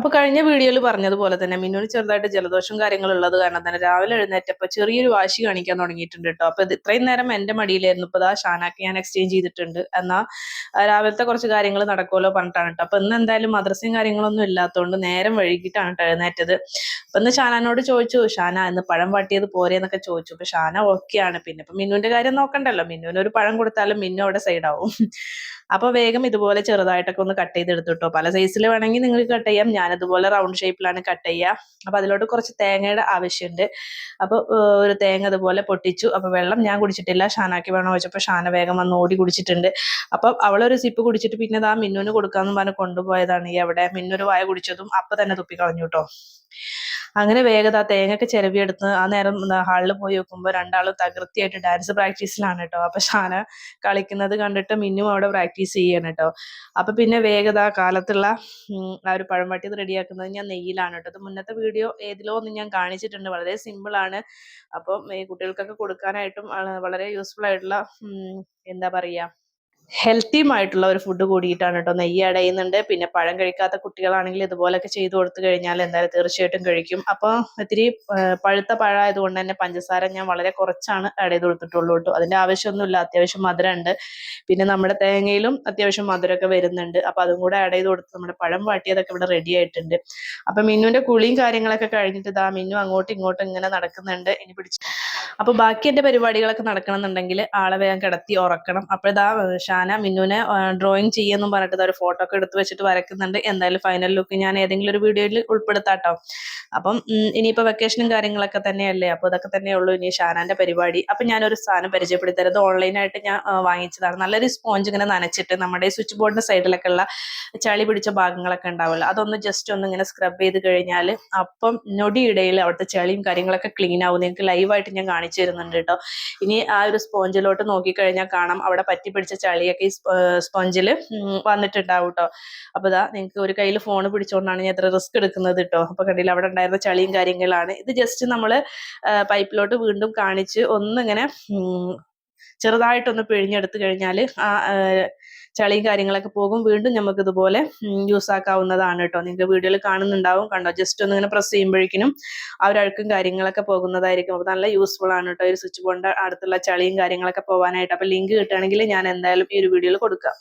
അപ്പൊ കഴിഞ്ഞ വീഡിയോയിൽ പറഞ്ഞതുപോലെ തന്നെ മിന്നുവിന് ചെറുതായിട്ട് ജലദോഷം കാര്യങ്ങൾ ഉള്ളത് കാരണം തന്നെ രാവിലെ എഴുന്നേറ്റപ്പോൾ ചെറിയൊരു വാശി കാണിക്കാൻ തുടങ്ങിയിട്ടുണ്ട് കേട്ടോ. അപ്പൊ ഇത് ഇത്രയും നേരം എന്റെ മടിയിലായിരുന്നു. ഇപ്പൊ ദാ ഷാനാക്ക് ഞാൻ എക്സ്ചേഞ്ച് ചെയ്തിട്ടുണ്ട്. എന്നാ രാവിലത്തെ കുറച്ച് കാര്യങ്ങൾ നടക്കുമല്ലോ പറഞ്ഞിട്ടാണ് കേട്ടോ. അപ്പൊ ഇന്ന് എന്തായാലും മദ്രസയും കാര്യങ്ങളൊന്നും ഇല്ലാത്തതുകൊണ്ട് നേരം വൈകിട്ടാണ് എഴുന്നേറ്റത്. അപ്പൊ ഇന്ന് ഷാനാനോട് ചോദിച്ചു, ഷാന ഇന്ന് പഴം വാട്ടിയത് പോരെന്നൊക്കെ ചോദിച്ചു. അപ്പൊ ഷാന ഓക്കെയാണ്. പിന്നെ ഇപ്പൊ മിന്നുവിന്റെ കാര്യം നോക്കണ്ടല്ലോ, മിന്നുവിന് ഒരു പഴം കൊടുത്താലും മിന്നു അവിടെ സൈഡാവും. അപ്പൊ വേഗം ഇതുപോലെ ചെറുതായിട്ടൊക്കെ ഒന്ന് കട്ട് ചെയ്തെടുത്തു കേട്ടോ. പല സൈസിൽ വേണമെങ്കിൽ നിങ്ങൾക്ക് കട്ട് ചെയ്യാം. ഞാനതുപോലെ റൗണ്ട് ഷേപ്പിലാണ് കട്ട് ചെയ്യുക. അപ്പൊ അതിലോട്ട് കുറച്ച് തേങ്ങയുടെ ആവശ്യമുണ്ട്. അപ്പൊ ഒരു തേങ്ങ അതുപോലെ പൊട്ടിച്ചു. അപ്പൊ വെള്ളം ഞാൻ കുടിച്ചിട്ടില്ല, ഷാനാക്കി വേണോ ചോദിച്ചപ്പോൾ ഷാന വേഗം വന്ന് ഓടി കുടിച്ചിട്ടുണ്ട്. അപ്പൊ അവളൊരു സിപ്പ് കുടിച്ചിട്ട് പിന്നെ ആ മിന്നുവിന് കൊടുക്കാന്ന് പറഞ്ഞ് കൊണ്ടുപോയതാണ്. ഈ അവിടെ മിന്നൊരു വായ കുടിച്ചതും അപ്പൊ തന്നെ തുപ്പി കളഞ്ഞു കേട്ടോ. അങ്ങനെ വേഗത ആ തേങ്ങയൊക്കെ ചിരവിയെടുത്ത് ആ നേരം ഹാളിൽ പോയി നോക്കുമ്പോൾ രണ്ടാളും തകൃതിയായിട്ട് ഡാൻസ് പ്രാക്ടീസിലാണ് കേട്ടോ. അപ്പൊ ഷാന കളിക്കുന്നത് കണ്ടിട്ട് മിന്നും അവിടെ പ്രാക്ടീസ് ചെയ്യാണ് കേട്ടോ. അപ്പൊ പിന്നെ വേഗത കാലത്തുള്ള ആ ഒരു പഴം വാട്ടിയത് റെഡിയാക്കുന്നത് ഞാൻ നെയ്യിലാണ് കേട്ടോ. അത് മുന്നത്തെ വീഡിയോ ഏതിലോ ഒന്ന് ഞാൻ കാണിച്ചിട്ടുണ്ട്. വളരെ സിമ്പിൾ ആണ്. അപ്പം ഈ കുട്ടികൾക്കൊക്കെ കൊടുക്കാനായിട്ടും വളരെ യൂസ്ഫുൾ ആയിട്ടുള്ള എന്താ പറയാ ഹെൽത്തിയുമായിട്ടുള്ള ഒരു ഫുഡ് കൂടിയിട്ടാണ് കേട്ടോ. നെയ്യ് ആഡ് ചെയ്യുന്നുണ്ട്. പിന്നെ പഴം കഴിക്കാത്ത കുട്ടികളാണെങ്കിൽ ഇതുപോലൊക്കെ ചെയ്തു കൊടുത്തു കഴിഞ്ഞാൽ എന്തായാലും തീർച്ചയായിട്ടും കഴിക്കും. അപ്പോൾ ഇത്തിരി പഴുത്ത പഴമായതുകൊണ്ട് തന്നെ പഞ്ചസാര ഞാൻ വളരെ കുറച്ചാണ് ആഡ് ചെയ്ത് കൊടുത്തിട്ടുള്ളൂ കേട്ടോ. അതിന്റെ ആവശ്യമൊന്നുമില്ല. അത്യാവശ്യം മധുരം ഉണ്ട്. പിന്നെ നമ്മുടെ തേങ്ങയിലും അത്യാവശ്യം മധുരമൊക്കെ വരുന്നുണ്ട്. അപ്പൊ അതും കൂടെ ആഡ് ചെയ്ത് കൊടുത്ത് നമ്മുടെ പഴം വാട്ടിയതൊക്കെ ഇവിടെ റെഡി ആയിട്ടുണ്ട്. അപ്പൊ മിന്നുവിന്റെ കുളിയും കാര്യങ്ങളൊക്കെ കഴിഞ്ഞിട്ട് ഇതാ മിന്നു അങ്ങോട്ടും ഇങ്ങോട്ടും ഇങ്ങനെ നടക്കുന്നുണ്ട്. ഇനി പിടിച്ച് അപ്പൊ ബാക്കി എന്റെ പരിപാടികളൊക്കെ നടക്കണമെന്നുണ്ടെങ്കിൽ ആളെ വേഗം കിടത്തി ഉറക്കണം. അപ്പോഴിതാ ഷാന മിന്നുവിനെ ഡ്രോയിങ് ചെയ്യുമെന്നും പറഞ്ഞിട്ട് ഒരു ഫോട്ടോ ഒക്കെ എടുത്ത് വെച്ചിട്ട് വരയ്ക്കുന്നുണ്ട്. എന്തായാലും ഫൈനൽ ലുക്ക് ഞാൻ ഏതെങ്കിലും ഒരു വീഡിയോയിൽ ഉൾപ്പെടുത്താട്ടോ. അപ്പം ഇനിയിപ്പോ വെക്കേഷനും കാര്യങ്ങളൊക്കെ തന്നെയല്ലേ. അപ്പൊ ഇതൊക്കെ തന്നെയുള്ളൂ ഇനി ഷാനാന്റെ പരിപാടി. അപ്പൊ ഞാനൊരു സാധനം പരിചയപ്പെടുത്തരുത്. ഓൺലൈനായിട്ട് ഞാൻ വാങ്ങിച്ചതാണ്. നല്ലൊരു സ്പോഞ്ച് ഇങ്ങനെ നനച്ചിട്ട് നമ്മുടെ സ്വിച്ച് ബോർഡിന്റെ സൈഡിലൊക്കെ ഉള്ള ചളി പിടിച്ച ഭാഗങ്ങളൊക്കെ ഉണ്ടാവുമല്ലോ, അതൊന്ന് ജസ്റ്റ് ഒന്ന് ഇങ്ങനെ സ്ക്രബ് ചെയ്ത് കഴിഞ്ഞാൽ അപ്പം നൊടിയിടയിൽ അവിടുത്തെ ചളിയും കാര്യങ്ങളൊക്കെ ക്ലീൻ ആവും. നിങ്ങൾക്ക് ലൈവായിട്ട് ഞാൻ കാണിച്ചു തരുന്നുണ്ട് കേട്ടോ. ഇനി ആ ഒരു സ്പോഞ്ചിലോട്ട് നോക്കിക്കഴിഞ്ഞാൽ കാണാം അവിടെ പറ്റി പിടിച്ച ചളിയൊക്കെ ഈ സ്പോഞ്ചിൽ വന്നിട്ടുണ്ടാവും കേട്ടോ. അപ്പൊ ഇതാ നിങ്ങൾക്ക് ഒരു കയ്യിൽ ഫോൺ പിടിച്ചുകൊണ്ടാണ് ഞാൻ ഇത്ര റിസ്ക് എടുക്കുന്നത് കേട്ടോ. അപ്പൊ കണ്ടില്ല അവിടെ ഉണ്ടായിരുന്ന ചളിയും കാര്യങ്ങളാണ്. ഇത് ജസ്റ്റ് നമ്മൾ പൈപ്പിലോട്ട് വീണ്ടും കാണിച്ച് ഒന്നിങ്ങനെ ചെറുതായിട്ടൊന്ന് പിഴിഞ്ഞെടുത്ത് കഴിഞ്ഞാൽ ആ ചളിയും കാര്യങ്ങളൊക്കെ പോകും. വീണ്ടും നമുക്ക് ഇതുപോലെ യൂസ് ആക്കാവുന്നതാണ് കേട്ടോ. നിങ്ങൾക്ക് വീഡിയോയിൽ കാണുന്നുണ്ടാവും, കണ്ടോ, ജസ്റ്റ് ഒന്ന് ഇങ്ങനെ പ്രസ് ചെയ്യുമ്പോഴേക്കും ആ ഒരു അഴുക്കും കാര്യങ്ങളൊക്കെ പോകുന്നതായിരിക്കും. അപ്പൊ നല്ല യൂസ്ഫുൾ ആണ് കേട്ടോ ഈ സ്വിച്ച് ബോർഡിന്റെ അടുത്തുള്ള ചളിയും കാര്യങ്ങളൊക്കെ പോകാനായിട്ട്. അപ്പൊ ലിങ്ക് കിട്ടുകയാണെങ്കിൽ ഞാൻ എന്തായാലും ഈ ഒരു വീഡിയോയിൽ കൊടുക്കാം.